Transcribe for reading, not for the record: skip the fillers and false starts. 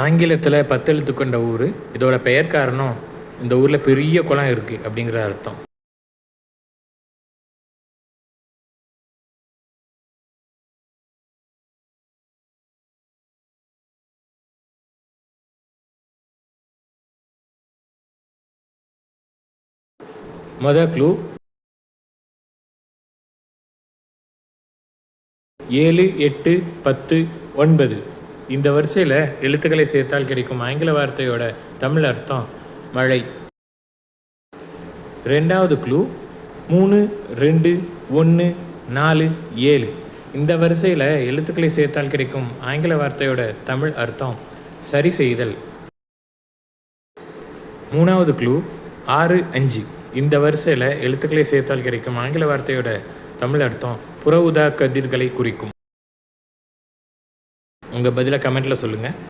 ஆங்கிலத்தில் 10 எழுத்து கொண்ட ஊர். இதோட பெயர் காரணம் இந்த ஊரில் பெரிய குளம் இருக்குது அப்படிங்கிற அர்த்தம். மொதல் க்ளூ 7, 8, 10, 9 இந்த வரிசையில் எழுத்துக்களை சேர்த்தால் கிடைக்கும் ஆங்கில வார்த்தையோட தமிழ் அர்த்தம் மழை. ரெண்டாவது க்ளூ 3, 2, 1, 4, 7 இந்த வரிசையில் எழுத்துக்களை சேர்த்தால் கிடைக்கும் ஆங்கில வார்த்தையோட தமிழ் அர்த்தம் சரி செய்தல். மூணாவது க்ளூ 6, 5 இந்த வரிசையில் எழுத்துக்களை சேர்த்தால் கிடைக்கும் ஆங்கில வார்த்தையோட தமிழ் அர்த்தம் புற ஊதா கதிர்களை குறிக்கும். உங்கள் பதிலை கமெண்ட்டில் சொல்லுங்கள்.